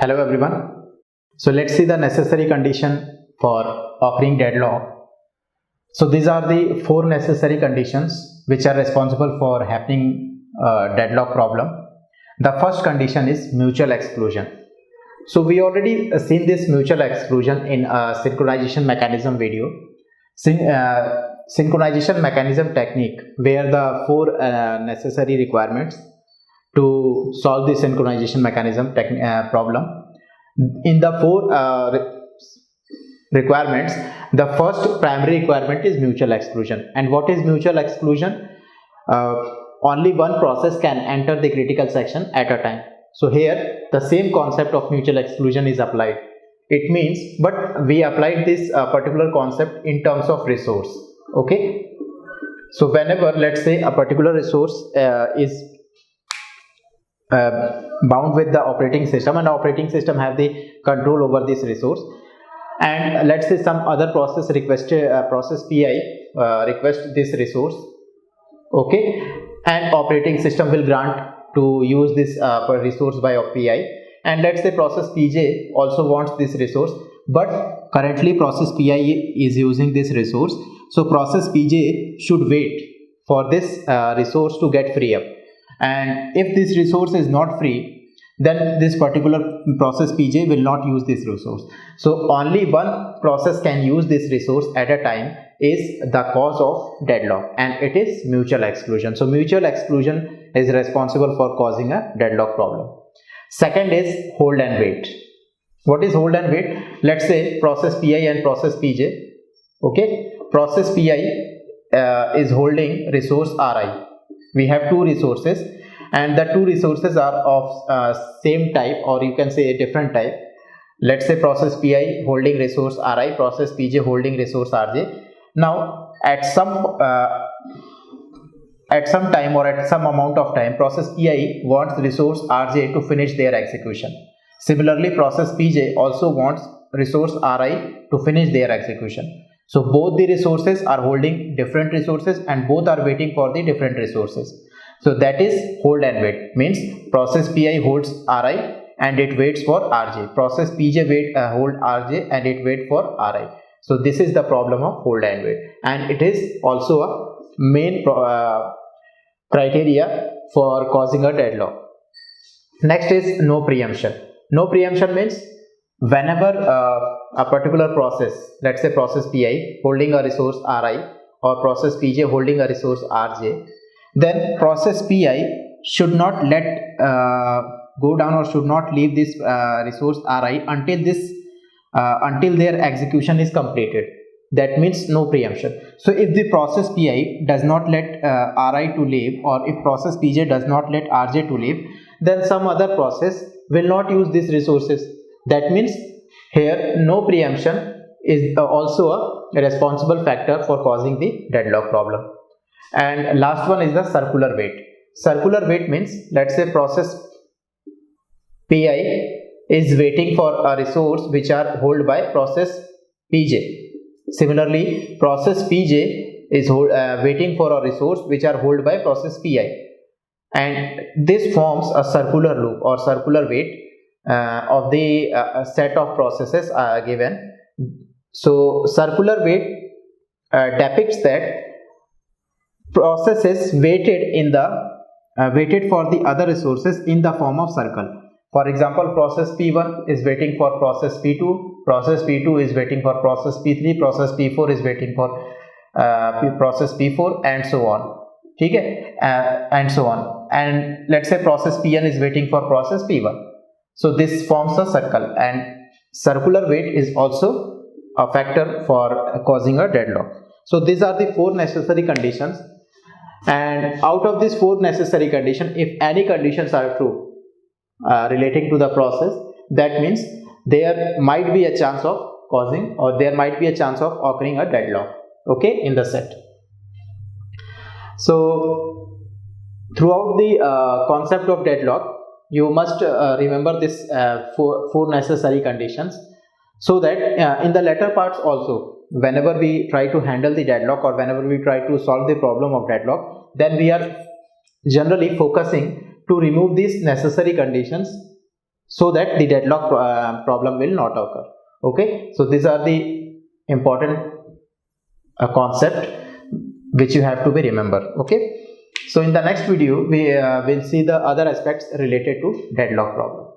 Hello everyone. So let's see the necessary condition for occurring deadlock. So these are the four necessary conditions which are responsible for happening deadlock problem. The first condition is mutual exclusion. So we already seen this mutual exclusion in a synchronization mechanism video. Synchronization mechanism technique, where the four necessary requirements to solve the synchronization mechanism problem. In the four requirements, the first primary requirement is mutual exclusion. And what is mutual exclusion? Only one process can enter the critical section at a time. So here the same concept of mutual exclusion is applied. It means, but we applied this particular concept in terms of resource. Okay, so whenever, let's say, a particular resource is bound with the operating system, and the operating system have the control over this resource, and let's say some other process process PI request this resource, okay, and operating system will grant to use this resource by PI, and let's say process PJ also wants this resource, but currently process PI is using this resource, so process PJ should wait for this resource to get free up. And if this resource is not free, then this particular process PJ will not use this resource. So only one process can use this resource at a time is the cause of deadlock, and it is mutual exclusion. So mutual exclusion is responsible for causing a deadlock problem. Second is hold and wait. What is hold and wait? Let's say process PI and process PJ. Okay, process PI is holding resource Ri. We have two resources, and the two resources are of same type, or you can say a different type. Let's say process PI holding resource Ri, process PJ holding resource Rj. Now at some time or at some amount of time, process PI wants resource Rj to finish their execution. Similarly, process PJ also wants resource Ri to finish their execution. So both the resources are holding different resources, and both are waiting for the different resources. So that is hold and wait. Means process PI holds Ri and it waits for Rj. Process PJ hold Rj and it waits for Ri. So this is the problem of hold and wait, and it is also a main criteria for causing a deadlock. Next is no preemption. No preemption means whenever a particular process, let's say process PI holding a resource Ri or process PJ holding a resource Rj, then process PI should not let go down or should not leave this resource Ri until their execution is completed. That means no preemption. So if the process PI does not let Ri to leave, or if process PJ does not let Rj to leave, then some other process will not use these resources. That means here no preemption is also a responsible factor for causing the deadlock problem. And last one is the circular wait. Circular wait means, let's say process PI is waiting for a resource which are held by process PJ. Similarly, process PJ is waiting for a resource which are held by process PI, and this forms a circular loop or circular wait of the set of processes given. So circular wait depicts that processes waited for the other resources in the form of circle. For example, process P1 is waiting for process P2, process P2 is waiting for process P3, process P4 is waiting for process P4, and so on. Okay? And so on. And let's say process Pn is waiting for process P1. So this forms a circle, and circular wait is also a factor for causing a deadlock. So these are the four necessary conditions, and out of these four necessary conditions, if any conditions are true relating to the process, that means there might be a chance of causing, or there might be a chance of occurring a deadlock, okay, in the set. So throughout the concept of deadlock, you must remember this four necessary conditions, so that in the later parts also, whenever we try to handle the deadlock, or whenever we try to solve the problem of deadlock, then we are generally focusing to remove these necessary conditions so that the deadlock problem will not occur. Okay, so these are the important concept which you have to be remember. Okay, so in the next video we will see the other aspects related to deadlock problem.